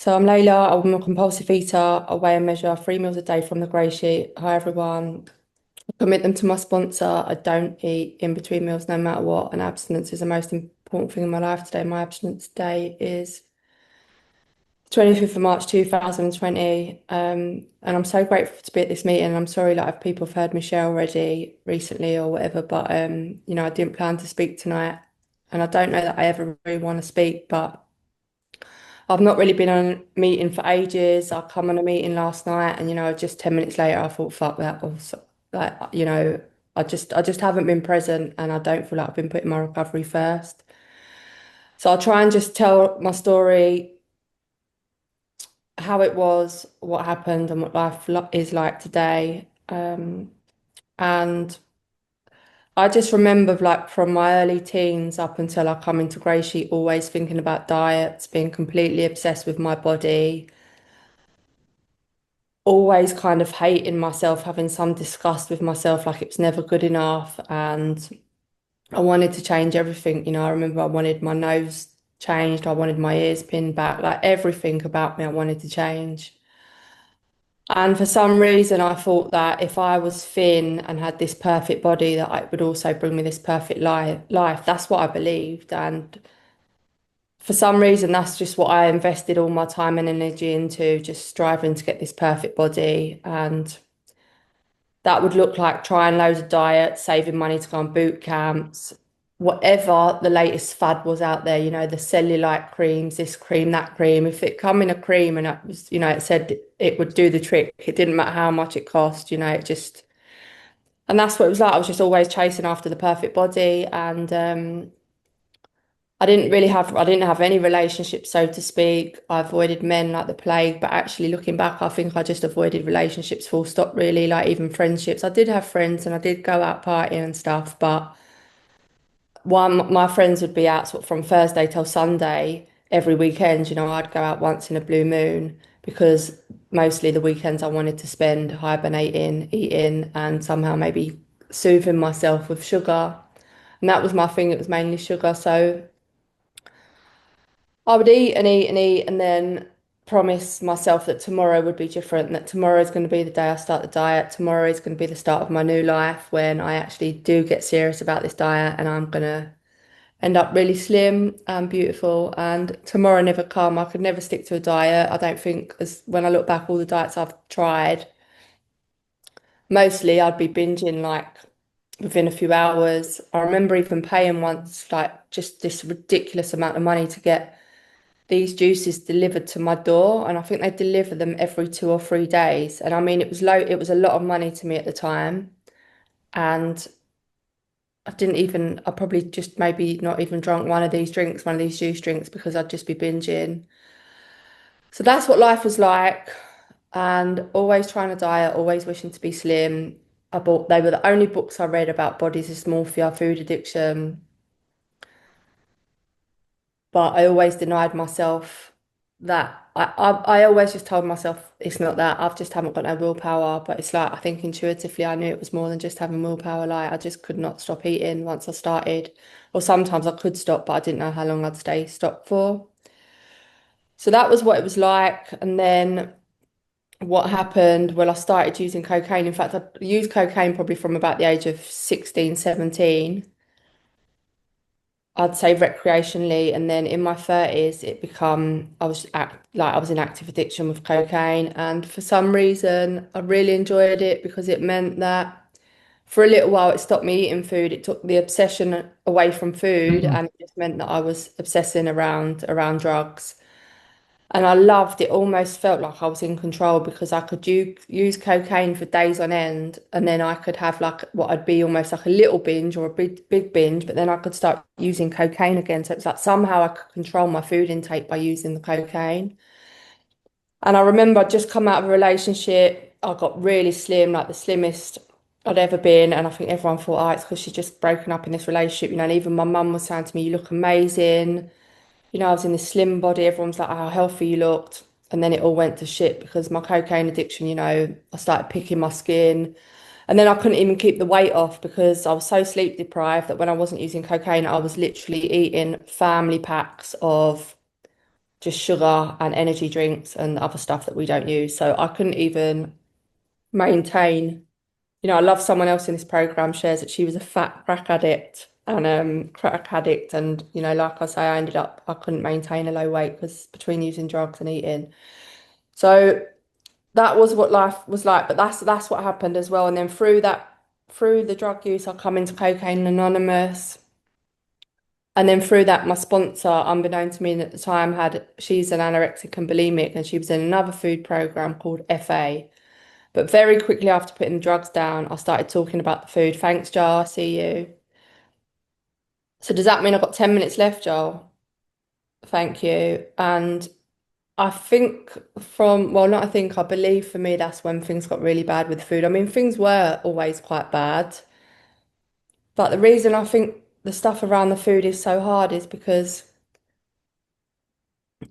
So I'm Layla, I'm a compulsive eater. I weigh and measure 3 meals a day from the Grey Sheet. Hi everyone. I commit them to my sponsor. I don't eat in between meals no matter what. And abstinence is the most important thing in my life today. My abstinence day is 25th of March 2020. And I'm so grateful to be at this meeting. I'm sorry like if people have heard me share already recently or whatever, but I didn't plan to speak tonight. And I don't know that I ever really want to speak, but I've not really been on a meeting for ages. I come on a meeting last night and just 10 minutes later I thought, fuck that. Was like, I just haven't been present and I don't feel like I've been putting my recovery first. So I'll try and just tell my story, how it was, what happened and what is like today. And I just remember like from my early teens up until I come into Grey Sheet, always thinking about diets, being completely obsessed with my body, always kind of hating myself, having some disgust with myself, like it was never good enough. And I wanted to change everything. I remember I wanted my nose changed, I wanted my ears pinned back, like everything about me I wanted to change. And for some reason, I thought that if I was thin and had this perfect body, that it would also bring me this perfect life. That's what I believed. And for some reason, that's just what I invested all my time and energy into, just striving to get this perfect body. And that would look like trying loads of diets, saving money to go on boot camps, whatever the latest fad was out there, the cellulite creams, this cream, that cream. If it come in a cream and it was, it said it would do the trick, it didn't matter how much it cost, it just, and that's what it was like. I was just always chasing after the perfect body. And I didn't have any relationships, so to speak. I avoided men like the plague, but actually looking back, I think I just avoided relationships full stop, really, like even friendships. I did have friends and I did go out partying and stuff, but my friends would be out sort of from Thursday till Sunday every weekend. I'd go out once in a blue moon because mostly the weekends I wanted to spend hibernating, eating, and somehow maybe soothing myself with sugar. And that was my thing, it was mainly sugar. So I would eat and eat and eat and then promise myself that tomorrow would be different, and that tomorrow is going to be the day I start the diet. Tomorrow is going to be the start of my new life when I actually do get serious about this diet and I'm going to end up really slim and beautiful. And tomorrow never come. I could never stick to a diet. I don't think, as when I look back, all the diets I've tried, mostly I'd be binging like within a few hours. I remember even paying once like just this ridiculous amount of money to get these juices delivered to my door, and I think they deliver them every 2 or 3 days. And I mean it was a lot of money to me at the time. And I probably just maybe not even drunk one of these juice drinks, because I'd just be binging. So that's what life was like. And always trying to diet, always wishing to be slim. They were the only books I read about body dysmorphia, food addiction, but I always denied myself that. I always just told myself it's not that. I've just haven't got no willpower. But it's like I think intuitively I knew it was more than just having willpower. Like I just could not stop eating once I started. Or sometimes I could stop, but I didn't know how long I'd stay stopped for. So that was what it was like. And then what happened? Well, I started using cocaine. In fact, I used cocaine probably from about the age of 16, 17. I'd say recreationally, and then in my 30s, I was in active addiction with cocaine, and for some reason, I really enjoyed it because it meant that for a little while it stopped me eating food. It took the obsession away from food, Mhm. and it just meant that I was obsessing around drugs. And I loved it, almost felt like I was in control because I could use cocaine for days on end, and then I could have like what I'd be almost like a little binge or a big binge, but then I could start using cocaine again. So it's like somehow I could control my food intake by using the cocaine. And I remember I'd just come out of a relationship. I got really slim, like the slimmest I'd ever been. And I think everyone thought, oh, it's because she's just broken up in this relationship, and even my mum was saying to me, you look amazing. I was in this slim body. Everyone's like, oh, how healthy you looked. And then it all went to shit because my cocaine addiction, I started picking my skin. And then I couldn't even keep the weight off because I was so sleep deprived that when I wasn't using cocaine, I was literally eating family packs of just sugar and energy drinks and other stuff that we don't use. So I couldn't even maintain, I love someone else in this program shares that she was a fat crack addict and like I say, I couldn't maintain a low weight because between using drugs and eating. So that was what life was like, but that's what happened as well. And then through the drug use, I come into Cocaine Anonymous. And then through that, my sponsor, unbeknown to me at the time, she's an anorexic and bulimic, and she was in another food program called FA. But very quickly after putting the drugs down, I started talking about the food. Thanks, Joel. I see you. So does that mean I've got 10 minutes left, Joel? Thank you. And I think well, not I think, I believe for me, that's when things got really bad with food. I mean, things were always quite bad. But the reason I think the stuff around the food is so hard is because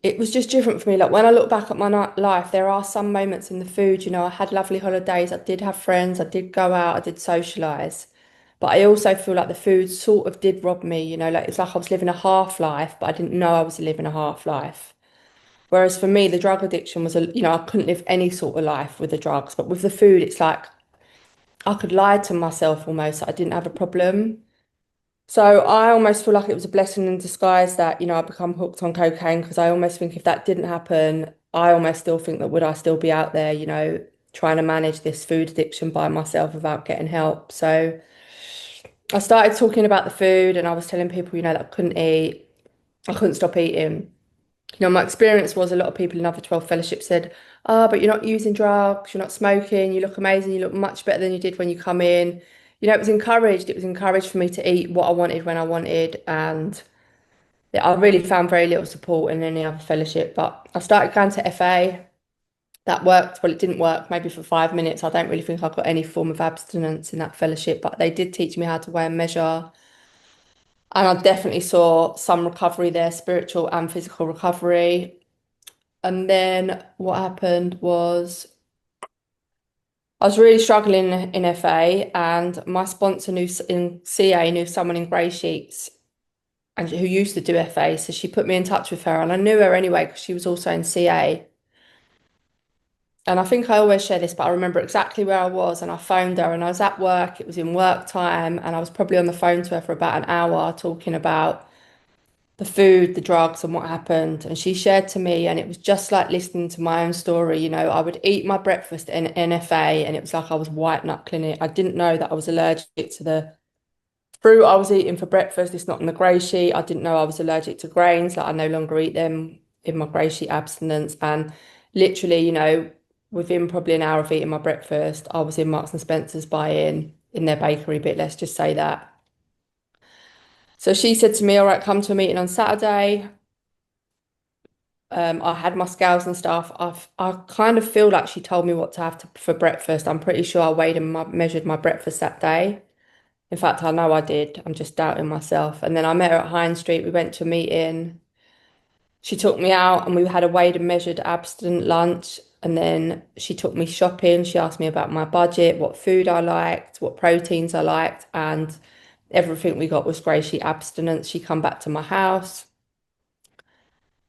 it was just different for me. Like when I look back at my life, there are some moments in the food, I had lovely holidays, I did have friends, I did go out, I did socialize. But I also feel like the food sort of did rob me, like it's like I was living a half life, but I didn't know I was living a half life. Whereas for me, the drug addiction was I couldn't live any sort of life with the drugs, but with the food, it's like I could lie to myself almost that I didn't have a problem. So I almost feel like it was a blessing in disguise that, I become hooked on cocaine because I almost think if that didn't happen, I almost still think that would I still be out there, trying to manage this food addiction by myself without getting help. So I started talking about the food and I was telling people, that I couldn't eat, I couldn't stop eating. My experience was a lot of people in other 12 fellowships said, but you're not using drugs, you're not smoking, you look amazing, you look much better than you did when you come in. It was encouraged. It was encouraged for me to eat what I wanted when I wanted. And yeah, I really found very little support in any other fellowship. But I started going to FA. That worked. Well, it didn't work maybe for 5 minutes. I don't really think I got any form of abstinence in that fellowship, but they did teach me how to weigh and measure. And I definitely saw some recovery there, spiritual and physical recovery. And then what happened was I was really struggling in FA, and my sponsor knew in CA knew someone in GreySheets and who used to do FA, so she put me in touch with her, and I knew her anyway because she was also in CA. And I think I always share this, but I remember exactly where I was, and I phoned her, and I was at work. It was in work time, and I was probably on the phone to her for about an hour talking about the food, the drugs, and what happened. And she shared to me, and it was just like listening to my own story. I would eat my breakfast in NFA, and it was like I was white knuckling it. I didn't know that I was allergic to the fruit I was eating for breakfast. It's not on the grey sheet. I didn't know I was allergic to grains. Like I no longer eat them in my grey sheet abstinence. And literally, within probably an hour of eating my breakfast, I was in Marks and Spencer's buying in their bakery bit. Let's just say that. So she said to me, all right, come to a meeting on Saturday. I had my scales and stuff. I kind of feel like she told me what to have for breakfast. I'm pretty sure I weighed and measured my breakfast that day. In fact, I know I did. I'm just doubting myself. And then I met her at High Street. We went to a meeting. She took me out and we had a weighed and measured abstinent lunch. And then she took me shopping. She asked me about my budget, what food I liked, what proteins I liked, and everything we got was grey sheet abstinence. She come back to my house.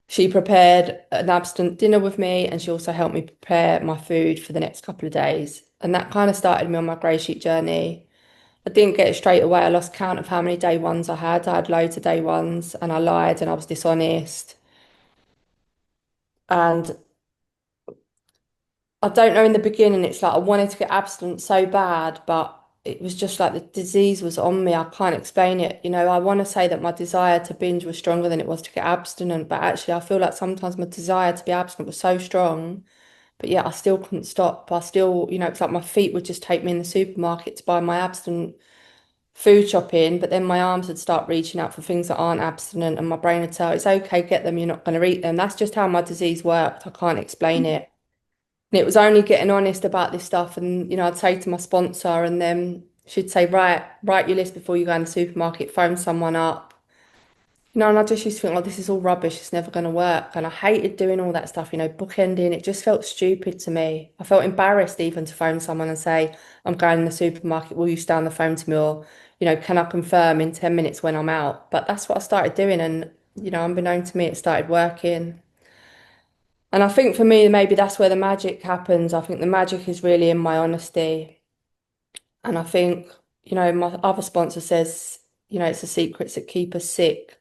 She prepared an abstinent dinner with me, and she also helped me prepare my food for the next couple of days. And that kind of started me on my grey sheet journey. I didn't get it straight away. I lost count of how many day ones I had. I had loads of day ones, and I lied and I was dishonest. And I don't know, in the beginning, it's like I wanted to get abstinent so bad, but it was just like the disease was on me. I can't explain it. I want to say that my desire to binge was stronger than it was to get abstinent, but actually, I feel like sometimes my desire to be abstinent was so strong, but yet I still couldn't stop. I still, it's like my feet would just take me in the supermarket to buy my abstinent food shopping, but then my arms would start reaching out for things that aren't abstinent, and my brain would tell it's okay, get them, you're not going to eat them. That's just how my disease worked. I can't explain it. And it was only getting honest about this stuff, and I'd say to my sponsor, and then she'd say, right, write your list before you go in the supermarket, phone someone up. And I just used to think, oh, this is all rubbish, it's never going to work. And I hated doing all that stuff, bookending. It just felt stupid to me. I felt embarrassed even to phone someone and say, I'm going in the supermarket, will you stay on the phone to me? Or, can I confirm in 10 minutes when I'm out? But that's what I started doing. And, unbeknown to me, it started working. And I think for me, maybe that's where the magic happens. I think the magic is really in my honesty. And I think, my other sponsor says, it's the secrets that keep us sick.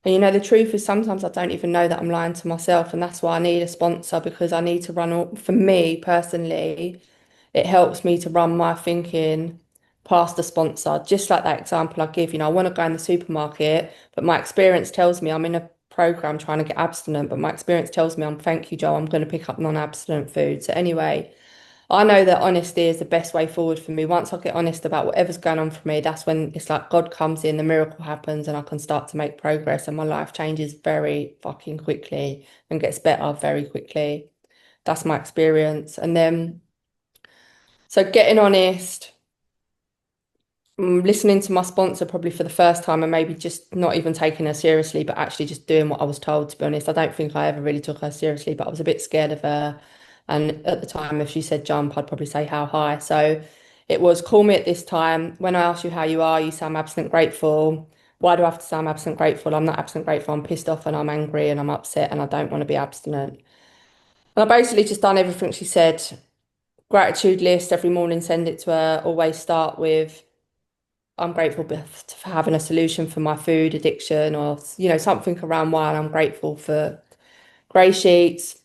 And the truth is sometimes I don't even know that I'm lying to myself. And that's why I need a sponsor, because I need to run all, for me personally, it helps me to run my thinking past the sponsor. Just like that example I give, I want to go in the supermarket, but my experience tells me I'm in a program trying to get abstinent, but my experience tells me thank you, Joe, I'm going to pick up non-abstinent food. So anyway, I know that honesty is the best way forward for me. Once I get honest about whatever's going on for me, that's when it's like God comes in, the miracle happens, and I can start to make progress, and my life changes very fucking quickly and gets better very quickly. That's my experience. And then, so getting honest, listening to my sponsor probably for the first time and maybe just not even taking her seriously, but actually just doing what I was told, to be honest. I don't think I ever really took her seriously, but I was a bit scared of her. And at the time, if she said jump, I'd probably say how high. So it was call me at this time. When I ask you how you sound absent grateful. Why do I have to sound absent grateful? I'm not absent grateful. I'm pissed off and I'm angry and I'm upset and I don't want to be abstinent. And I basically just done everything she said. Gratitude list every morning, send it to her. Always start with I'm grateful for having a solution for my food addiction, or something around why I'm grateful for grey sheets,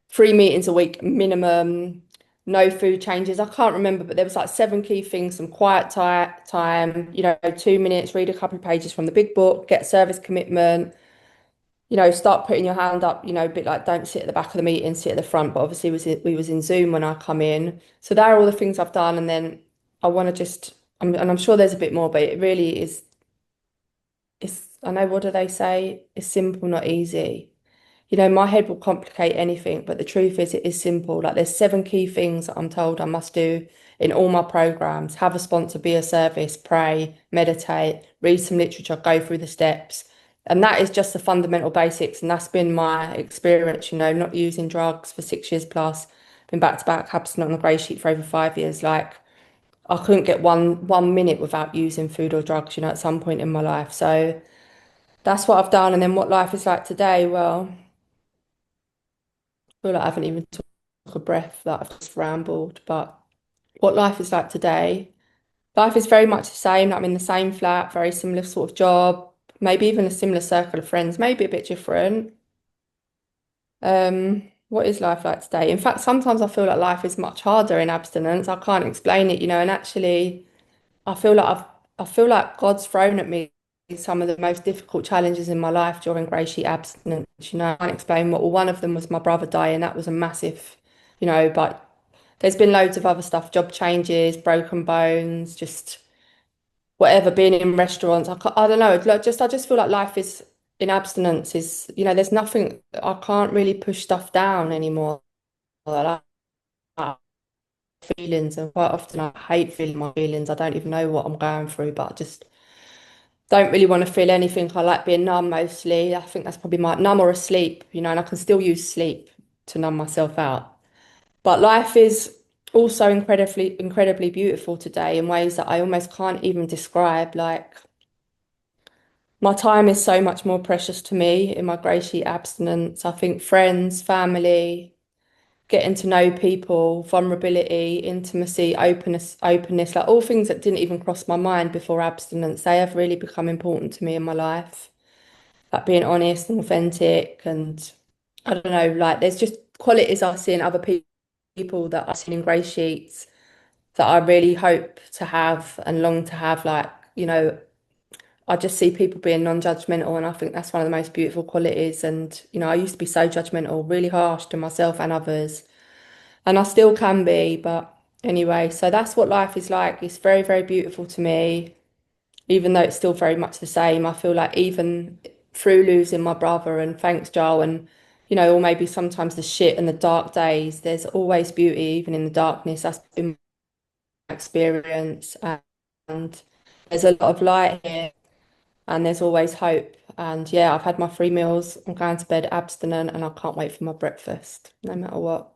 3 meetings a week minimum, no food changes. I can't remember, but there was like 7 key things: some quiet time, 2 minutes, read a couple of pages from the big book, get service commitment, start putting your hand up, a bit like don't sit at the back of the meeting, sit at the front. But obviously we was in Zoom when I come in. So there are all the things I've done. And then I want to just, and I'm sure there's a bit more, but it really is, I know, what do they say? It's simple, not easy. My head will complicate anything, but the truth is it is simple. Like there's 7 key things that I'm told I must do in all my programs: have a sponsor, be a service, pray, meditate, read some literature, go through the steps. And that is just the fundamental basics. And that's been my experience, not using drugs for 6 years plus, been back to back abstinent on the grey sheet for over 5 years. Like I couldn't get one minute without using food or drugs, at some point in my life. So that's what I've done. And then what life is like today, well, feel like I haven't even took a breath, that I've just rambled. But what life is like today, life is very much the same. I'm in the same flat, very similar sort of job, maybe even a similar circle of friends, maybe a bit different. What is life like today? In fact, sometimes I feel like life is much harder in abstinence. I can't explain it, and actually I feel like I feel like God's thrown at me some of the most difficult challenges in my life during grey sheet abstinence. I can't explain what. Well, one of them was my brother dying. That was a massive, but there's been loads of other stuff: job changes, broken bones, just whatever. Being in restaurants, I don't know. I just feel like life is in abstinence is, there's nothing. I can't really push stuff down anymore. Like, feelings, and quite often I hate feeling my feelings. I don't even know what I'm going through, but I just don't really want to feel anything. I like being numb mostly. I think that's probably my numb or asleep, and I can still use sleep to numb myself out. But life is also incredibly beautiful today in ways that I almost can't even describe. Like my time is so much more precious to me in my grey sheet abstinence. I think friends, family, getting to know people, vulnerability, intimacy, openness, like all things that didn't even cross my mind before abstinence, they have really become important to me in my life. Like being honest and authentic, and I don't know, like there's just qualities I see in other people that I've seen in grey sheets that I really hope to have and long to have. Like, I just see people being non-judgmental, and I think that's one of the most beautiful qualities. And, I used to be so judgmental, really harsh to myself and others. And I still can be, but anyway, so that's what life is like. It's very, very beautiful to me, even though it's still very much the same. I feel like even through losing my brother, and thanks, Joel, and or maybe sometimes the shit and the dark days, there's always beauty, even in the darkness. That's been my experience. And there's a lot of light here, and there's always hope. And yeah, I've had my 3 meals. I'm going to bed abstinent, and I can't wait for my breakfast, no matter what.